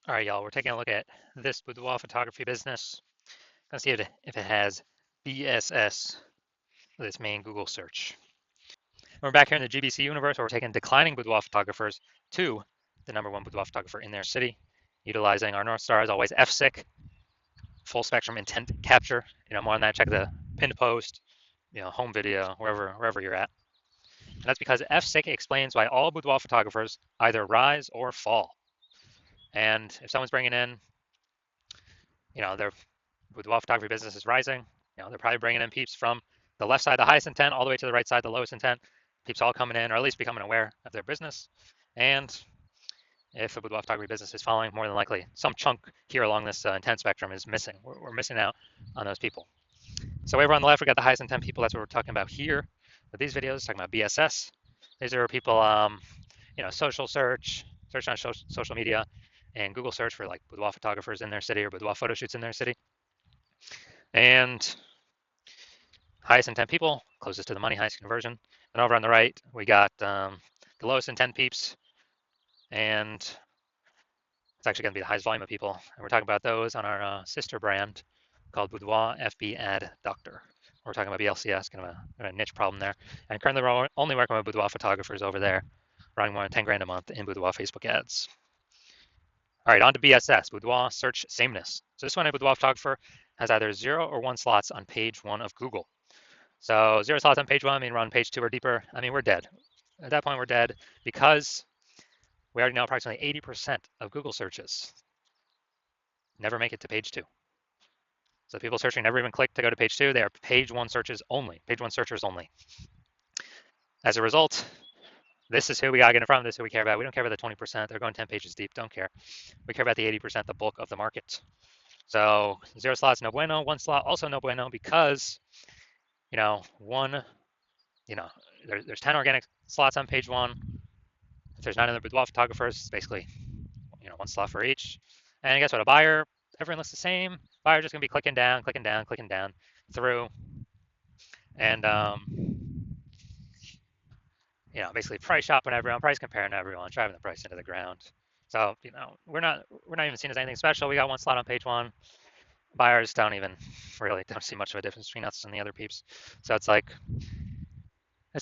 All right, y'all, we're taking a look at this boudoir photography business. Gonna see if it has BSS with its main Google search. We're back here in the GBC universe where we're taking declining boudoir photographers to the #1 boudoir photographer in their city, utilizing our North Star as always, FSIC, full spectrum intent capture. More on that, check the pinned post, home video, wherever you're at. And that's because FSIC explains why all boudoir photographers either rise or fall. And if someone's bringing in, their boudoir photography business is rising, they're probably bringing in peeps from the left side, the highest intent, all the way to the right side, the lowest intent. Peeps all coming in, or at least becoming aware of their business. And if a boudoir photography business is falling, more than likely some chunk here along this intent spectrum is missing. We're missing out on those people. So over on the left, we got the highest intent people. That's what we're talking about here with these videos, talking about BSS. These are people, social search on social media, and Google search for like boudoir photographers in their city or boudoir photo shoots in their city. And highest intent people, closest to the money, highest conversion. And over on the right, we got the lowest intent peeps, and it's actually going to be the highest volume of people. And we're talking about those on our sister brand called Boudoir FB Ad Doctor. We're talking about BLCS, kind of a niche problem there. And currently, we're only working with boudoir photographers over there, running more than 10 grand a month in boudoir Facebook ads. All right, on to BSS, boudoir search sameness. So this one, a boudoir photographer has either 0 or 1 slots on page 1 of Google. So 0 slots on page 1, I mean, we're on page 2 or deeper. I mean, we're dead. At that point, we're dead because we already know approximately 80% of Google searches never make it to page 2. So people searching never even click to go to page 2. They are page 1 searches only, page 1 searchers only. As a result, this is who we got to get in front of. This is who we care about. We don't care about the 20%. They're going 10 pages deep. Don't care. We care about the 80%, the bulk of the market. So 0 slots, no bueno. 1 slot, also no bueno, because, there's 10 organic slots on page 1. If there's 9 other boudoir photographers, it's basically, 1 slot for each. And guess what? A buyer, everyone looks the same. Buyer's just going to be clicking down through. And, basically price shopping everyone, price comparing everyone, driving the price into the ground. So, we're not even seen as anything special. We got 1 slot on page 1. Buyers don't see much of a difference between us and the other peeps. So it's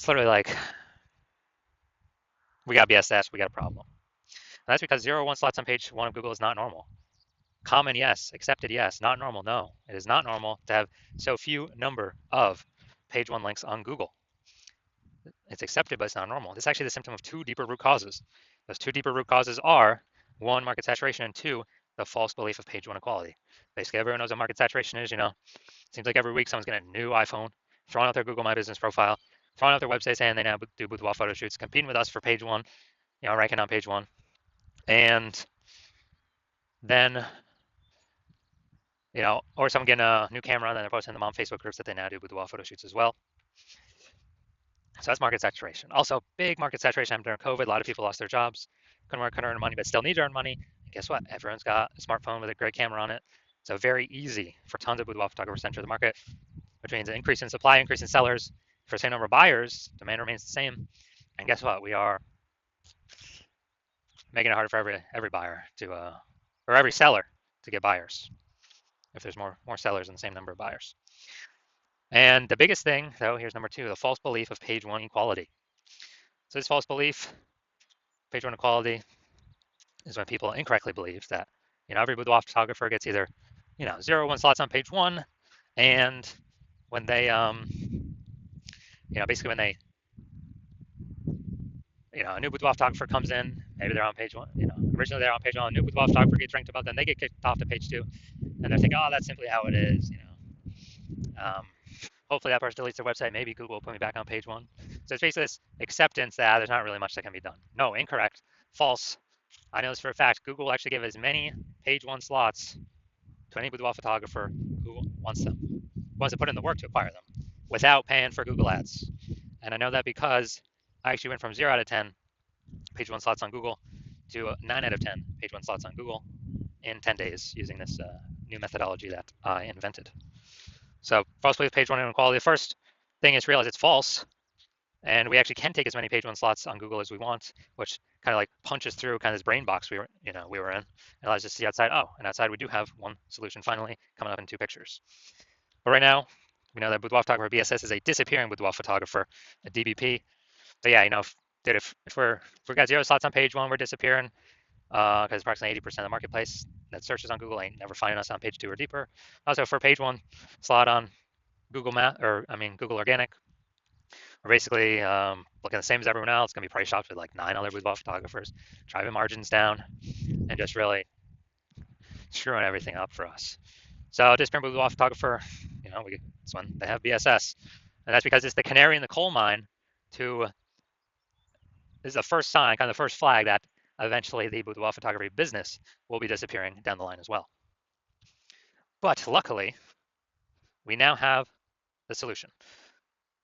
literally like, we got BSS, we got a problem. And that's because 0 or 1 slots on page 1 of Google is not normal. Common, yes. Accepted, yes. Not normal, no. It is not normal to have so few number of page 1 links on Google. It's accepted, but it's not normal. This is actually the symptom of 2 deeper root causes. Those 2 deeper root causes are 1, market saturation, and 2, the false belief of page 1 equality. Basically, everyone knows what market saturation is. Seems like every week someone's getting a new iPhone, throwing out their Google My Business profile, throwing out their website saying they now do boudoir photo shoots, competing with us for page 1, ranking on page 1. And then, or someone getting a new camera and then they're posting them on Facebook groups that they now do boudoir photo shoots as well. So that's market saturation. Also, big market saturation happened during COVID. A lot of people lost their jobs, couldn't work, couldn't earn money, but still need to earn money. And guess what? Everyone's got a smartphone with a great camera on it. So very easy for tons of boudoir photographers to enter the market, which means an increase in supply, increase in sellers. For the same number of buyers, demand remains the same. And guess what? We are making it harder for every buyer or every seller to get buyers if there's more sellers and the same number of buyers. And the biggest thing, though, here's number 2, the false belief of page 1 equality. So this false belief, page 1 equality, is when people incorrectly believe that, every boudoir photographer gets either, 0 or 1 slots on page 1, and when they, basically when they, a new boudoir photographer comes in, maybe they're on page 1, originally they're on page 1, a new boudoir photographer gets ranked above them, they get kicked off to page 2, and they're thinking, oh, that's simply how it is, hopefully that person deletes their website. Maybe Google will put me back on page 1. So it's basically this acceptance that there's not really much that can be done. No, incorrect, false. I know this for a fact. Google will actually give as many page 1 slots to any boudoir photographer who wants to put in the work to acquire them without paying for Google ads. And I know that because I actually went from 0 out of 10 page 1 slots on Google to 9 out of 10 page 1 slots on Google in 10 days using this new methodology that I invented. So false belief, page 1 inequality. The first thing is to realize it's false. And we actually can take as many page one slots on Google as we want, which kind of like punches through kind of this brain box we were in. It allows us to see outside. Oh, and outside we do have one solution finally coming up in 2 pictures. But right now, we know that Boudoir photographer BSS is a disappearing Boudoir photographer, a DBP. But yeah, if we got 0 slots on page one, we're disappearing because approximately 80% of the marketplace that searches on Google ain't never finding us on page 2 or deeper. Also, for page one slot on Google Organic, we're basically looking the same as everyone else. It's gonna be price shopped with like 9 other boudoir photographers, driving margins down, and just really screwing everything up for us. So disparate boudoir photographer, this one they have BSS, and that's because it's the canary in the coal mine. This is the first sign, kind of the first flag that eventually the boudoir photography business will be disappearing down the line as well. But luckily, we now have the solution.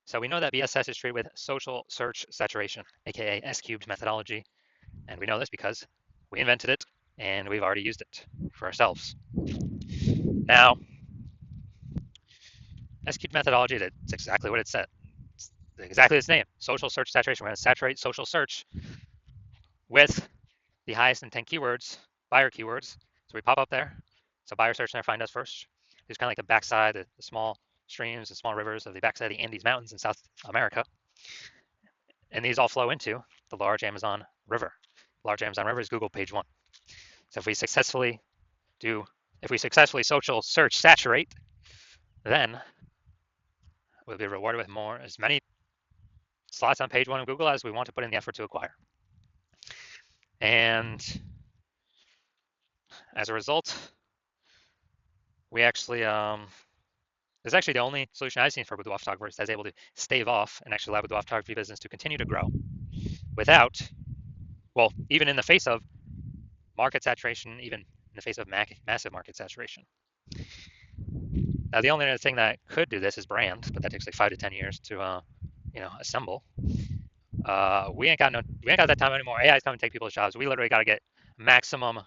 So we know that BSS is treated with social search saturation, aka S-cubed methodology, and we know this because we invented it and we've already used it for ourselves. Now, S-cubed methodology, that's exactly what it said. It's exactly its name, social search saturation. We're going to saturate social search with the highest intent keywords, buyer keywords. So we pop up there. So buyer search there, find us first. It's kind of like the backside, the small streams, the small rivers of the backside of the Andes Mountains in South America. And these all flow into the large Amazon River. The large Amazon River is Google page one. So if we successfully social search saturate, then we'll be rewarded with as many slots on page one of Google as we want to put in the effort to acquire. And as a result, we actually, this is actually the only solution I've seen for boudoir photographers that's able to stave off and actually allow boudoir photography business to continue to grow without, even in the face of market saturation, even in the face of massive market saturation. Now, the only other thing that could do this is brand, but that takes like 5 to 10 years to, assemble. We ain't got that time anymore. AI is coming to take people's jobs. We literally got to get maximum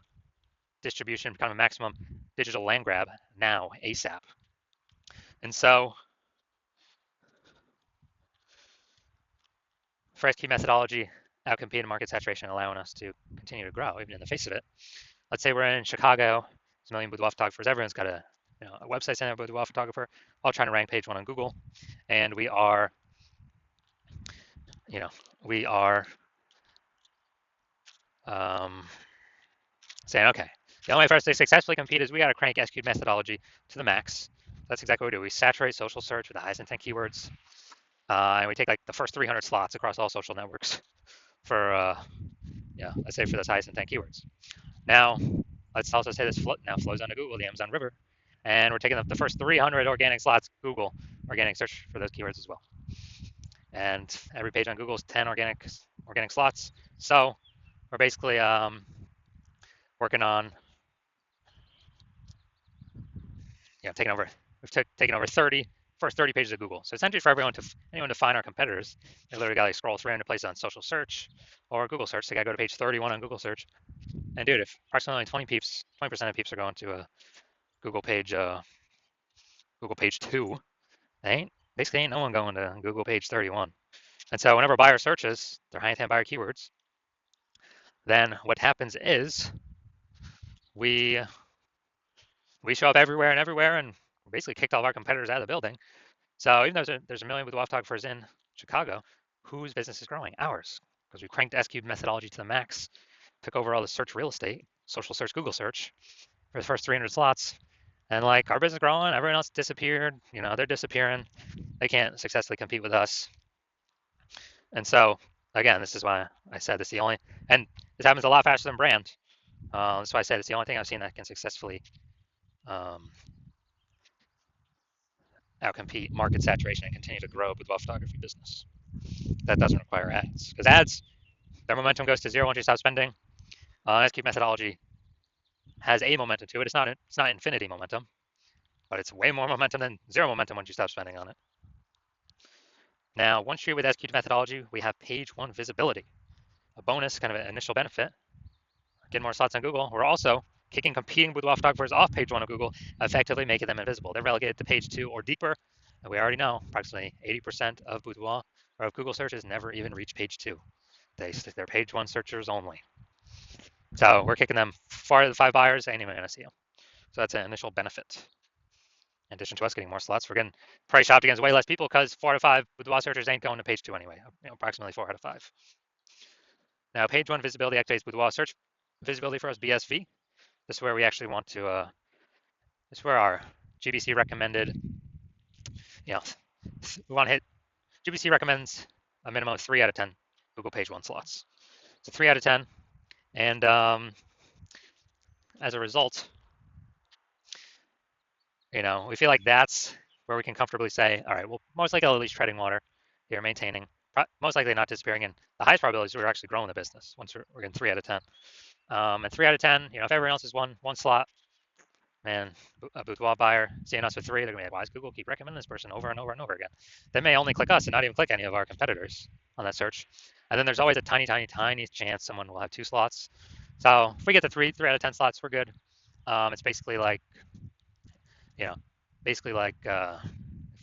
distribution, kind of a maximum digital land grab now, ASAP. And so, for S-key methodology, outcompeting market saturation, allowing us to continue to grow even in the face of it. Let's say we're in Chicago. There's a million boudoir photographers. Everyone's got a website center boudoir photographer, all trying to rank page one on Google, and we are saying, okay, the only way for us to successfully compete is we got to crank S-cubed methodology to the max. That's exactly what we do. We saturate social search with the highest intent keywords, and we take like the first 300 slots across all social networks for, let's say for those highest intent keywords. Now, let's also say this now flows onto Google, the Amazon River, and we're taking up the first 300 organic slots, Google organic search for those keywords as well. And every page on Google is 10 organic slots. So we're basically working on, taking over 30 first 30 pages of Google. So essentially for anyone to find our competitors, they literally got to scroll 300 places on social search or Google search. They got to go to page 31 on Google search. And dude, if approximately 20% of peeps are going to a Google page 2, basically ain't no one going to Google page 31. And so whenever a buyer searches their high intent buyer keywords, then what happens is we show up everywhere, and basically kicked all of our competitors out of the building. So even though there's a million boudoir photographers in Chicago, whose business is growing? Ours, because we cranked S-cubed methodology to the max, took over all the search real estate, social search, Google search, for the first 300 slots. And like our business growing, everyone else disappeared. They're disappearing. They can't successfully compete with us. And so again, this is why I said this is the only, and this happens a lot faster than brand. That's why I said it's the only thing I've seen that can successfully outcompete market saturation and continue to grow boudoir photography business. That doesn't require ads, because ads, their momentum goes to zero once you stop spending. S-cubed methodology has a momentum to it. It's not infinity momentum, but it's way more momentum than zero momentum once you stop spending on it. Now, once you're with S-cubed methodology, we have page one visibility, a bonus, kind of an initial benefit. Getting more slots on Google. We're also kicking competing boudoir photographers off page one of Google, effectively making them invisible. They're relegated to page 2 or deeper. And we already know approximately 80% of boudoir or if Google searches never even reach page 2. They're page 1 searchers only. So we're kicking them 4 out of the 5 buyers, ain't even going to see them. So that's an initial benefit. In addition to us getting more slots, we're getting price shopped against way less people because 4 out of 5 boudoir searchers ain't going to page 2 anyway, approximately 4 out of 5. Now, page 1 visibility activates boudoir search visibility for us, BSV. This is where we actually want to, this is where our GBC recommended, you know, we want to hit, GBC recommends a minimum of 3 out of 10 Google page 1 slots. So 3 out of 10. And as a result, we feel like that's where we can comfortably say, all right, well, most likely at least treading water here, maintaining, most likely not disappearing. And the highest probability is we're actually growing the business once we're getting 3 out of 10. And 3 out of 10, if everyone else is one slot, man, a boudoir buyer seeing us with 3, they're gonna be like, why does Google keep recommending this person over and over and over again? They may only click us and not even click any of our competitors on that search. And then there's always a tiny, tiny, tiny chance someone will have 2 slots. So if we get to 3 out of 10 slots, we're good. It's basically like, if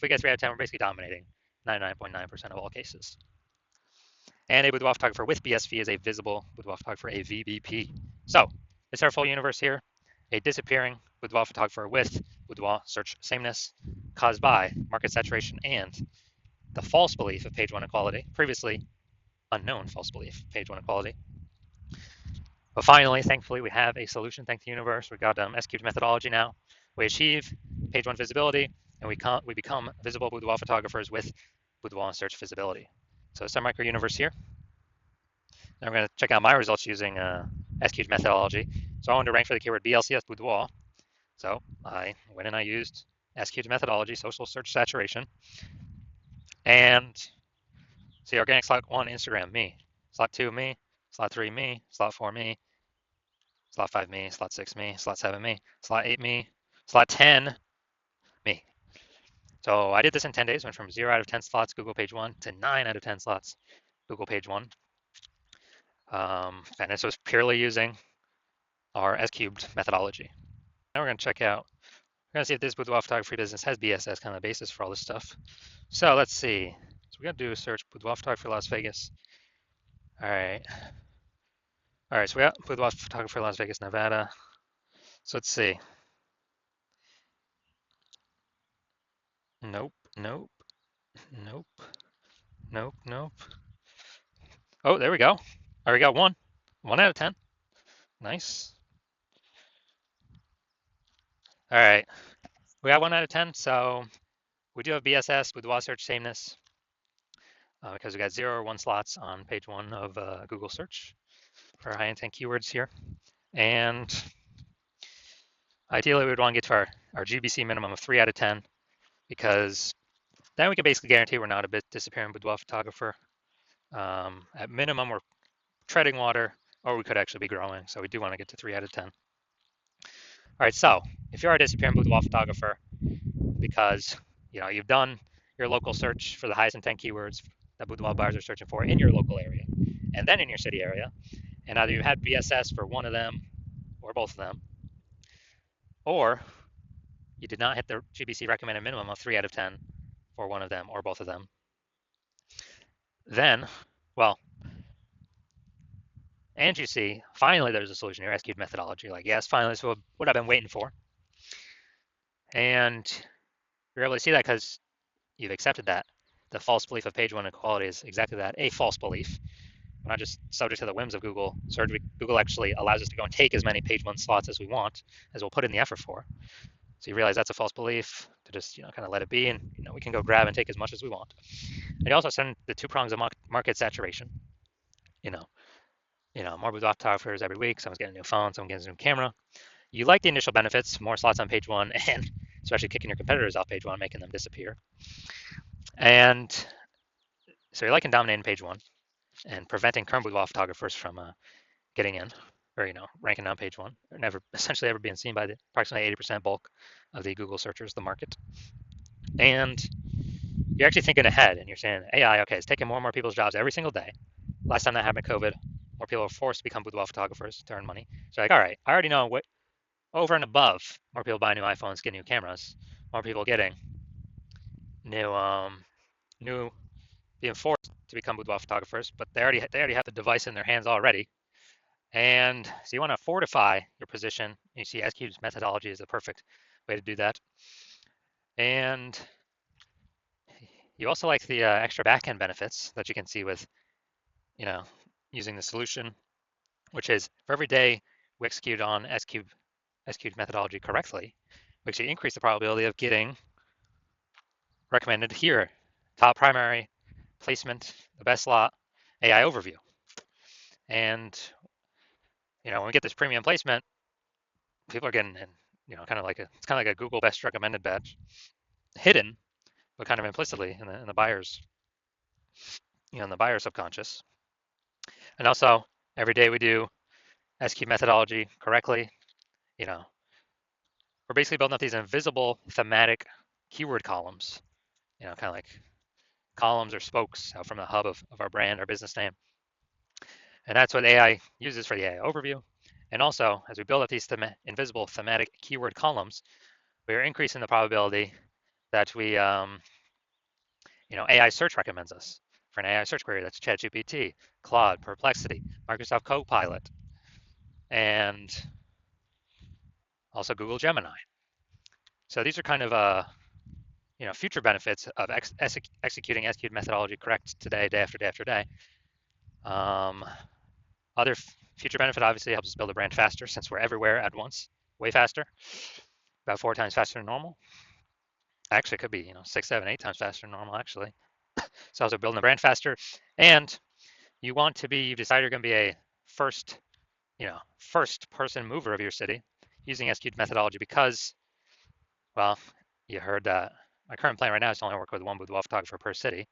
we get 3 out of 10, we're basically dominating 99.9% of all cases. And a boudoir photographer with BSV is a visible boudoir photographer, a VBP. So it's our full universe here. A disappearing boudoir photographer with boudoir search sameness caused by market saturation and the false belief of page 1 equality, previously unknown false belief, page 1 equality. But finally, thankfully, we have a solution. Thank the universe. We've got S-cubed methodology now. We achieve page 1 visibility, and we become visible boudoir photographers with boudoir search visibility. So it's our micro universe here. Now we're going to check out my results using S-cubed methodology. So I wanted to rank for the keyword BLCS boudoir. So I went and I used S-cubed methodology, social search saturation. And see, organic slot 1, Instagram, me. Slot 2, me. Slot 3, me. Slot 4, me. Slot 5, me. Slot 6, me. Slot 7, me. Slot 8, me. Slot 10, me. So I did this in 10 days, went from 0 out of 10 slots Google page 1 to 9 out of 10 slots Google page 1. And this was purely using our S-cubed methodology. Now we're going to check out, we're going to see if this boudoir photography business has BSS kind of basis for all this stuff. So let's see. So we're going to do a search boudoir photography Las Vegas. All right. All right, so we got boudoir photography Las Vegas, Nevada. So let's see. Nope, nope, nope, nope, nope. Oh, there we go. All right, we got 1 out of 10. Nice. All right, we got 1 out of 10. So we do have BSS, boudoir search sameness, because we got 0 or 1 slots on page 1 of Google search for high intent keywords here. And ideally, we would want to get to our GBC minimum of 3 out of 10, because then we can basically guarantee we're not a bit disappearing boudoir photographer. At minimum, we're treading water, or we could actually be growing. So we do want to get to 3 out of 10. All right, so if you're a disappearing boudoir photographer, because you've done your local search for the highest intent keywords that boudoir buyers are searching for in your local area, and then in your city area, and either you had BSS for one of them or both of them, or you did not hit the GBC recommended minimum of 3 out of 10 for one of them or both of them, then, well, and you see, finally there's a solution here, S-cubed methodology. Like, yes, finally, this is what I've been waiting for. And you're able to see that because you've accepted that. The false belief of page 1 equality is exactly that, a false belief. We're not just subject to the whims of Google search. Google actually allows us to go and take as many page 1 slots as we want, as we'll put in the effort for. So you realize that's a false belief, to just kind of let it be, and we can go grab and take as much as we want. And you also send the 2 prongs of market saturation. More boudoir photographers every week. Someone's getting a new phone, someone gets a new camera. You like the initial benefits, more slots on page 1, and especially kicking your competitors off page 1, making them disappear. And so you're liking dominating page 1 and preventing current boudoir photographers from getting in, or ranking down page 1, or essentially ever being seen by the approximately 80% bulk of the Google searchers, the market. And you're actually thinking ahead, and you're saying AI, okay, it's taking more and more people's jobs every single day. Last time that happened, COVID, more people were forced to become boudoir photographers to earn money. So like, all right, I already know what over and above more people buying new iPhones, getting new cameras, more people getting new being forced to become boudoir photographers, but they already have the device in their hands already. And so you want to fortify your position. You see, SQ's methodology is the perfect way to do that. And you also like the extra backend benefits that you can see with, you know, using the solution, which is for every day we execute on SQ methodology correctly, we actually increase the probability of getting recommended here, top primary, placement, the best slot, AI overview. And when we get this premium placement, people are getting, kind of like a Google best recommended badge, hidden, but kind of implicitly in the buyer's, in the buyer subconscious. And also, every day we do SQ methodology correctly, you know, we're basically building up these invisible thematic keyword columns, kind of like columns or spokes out from the hub of our brand, our business name. And that's what AI uses for the AI overview. And also, as we build up these invisible thematic keyword columns, we are increasing the probability that AI search recommends us for an AI search query. That's ChatGPT, Claude, Perplexity, Microsoft Copilot, and also Google Gemini. So these are kind of future benefits of executing SQ methodology correct today, day after day after day. Other future benefit obviously helps us build a brand faster since we're everywhere at once, way faster, about 4 times faster than normal. Actually, it could be 6, 7, 8 times faster than normal actually. So also building the brand faster, and you decide you're going to be a first person mover of your city using SQ methodology because, well, you heard that my current plan right now is to only work with one boudoir photographer per city.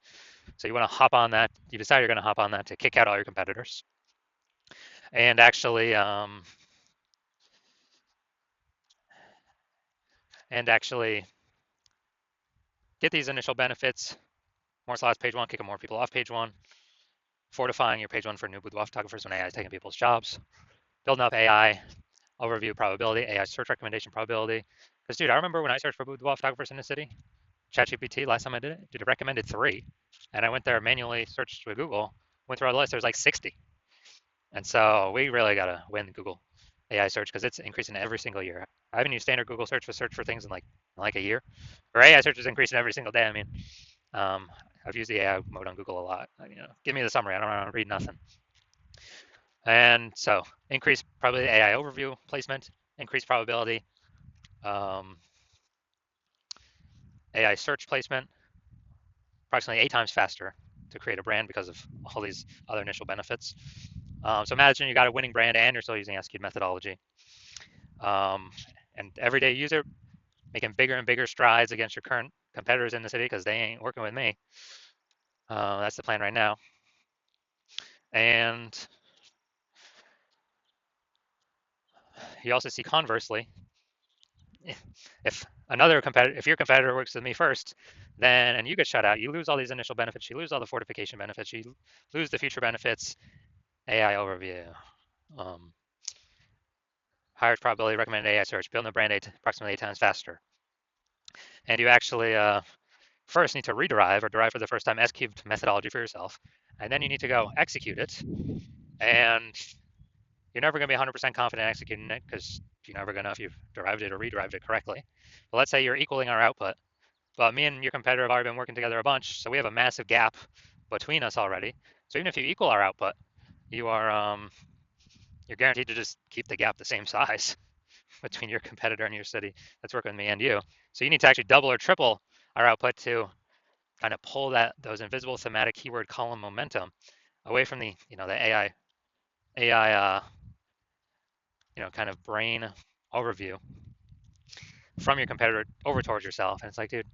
So you want to hop on that. You decide you're going to hop on that to kick out all your competitors, and actually get these initial benefits. More slots page one, kicking more people off page one, fortifying your page one for new boudoir photographers when AI is taking people's jobs, building up AI overview probability, AI search recommendation probability. Because, dude, I remember when I searched for boudoir photographers in the city, ChatGPT, last time I did it recommended 3. And I went there manually, searched with Google, went through all the list, there was like 60. And so we really got to win Google AI search because it's increasing every single year. I haven't used standard Google search for things in like a year. Or AI search is increasing every single day. I mean, I've used the AI mode on Google a lot. Give me the summary. I don't want to read nothing. And so increased probability AI overview placement, increased probability AI search placement, approximately 8 times faster to create a brand because of all these other initial benefits. So imagine you got a winning brand and you're still using SQ methodology. And everyday user making bigger and bigger strides against your current competitors in the city because they ain't working with me. That's the plan right now. And you also see conversely, if your competitor works with me first, and you get shut out, you lose all these initial benefits, you lose all the fortification benefits, you lose the future benefits, AI overview, higher probability recommended AI search, building a brand approximately 8 times faster. And you actually first need to rederive or derive for the first time S-cubed methodology for yourself, and then you need to go execute it. And you're never going to be 100% confident executing it because you're never going to know if you've derived it or rederived it correctly. But let's say you're equaling our output, but me and your competitor have already been working together a bunch, so we have a massive gap between us already. So even if you equal our output, you're guaranteed to just keep the gap the same size between your competitor and your city that's working with me and you. So you need to actually double or triple our output to kind of pull those invisible thematic keyword column momentum away from the the AI kind of brain overview from your competitor over towards yourself. And it's like, dude,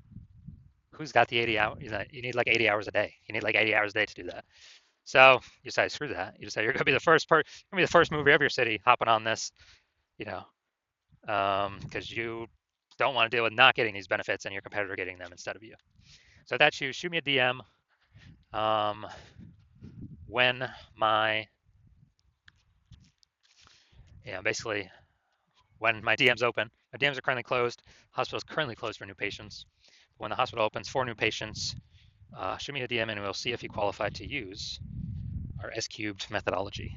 who's got the 80 hours? You need like 80 hours a day. You need like 80 hours a day to do that. So you decide, screw that. You decide you're gonna be the first mover of your city hopping on this, because you don't want to deal with not getting these benefits and your competitor getting them instead of you. So that's you. Shoot me a DM when basically when my DM's open. My DMs are currently closed. Hospital is currently closed for new patients. When the hospital opens for new patients, shoot me a DM and we'll see if you qualify to use our S cubed methodology.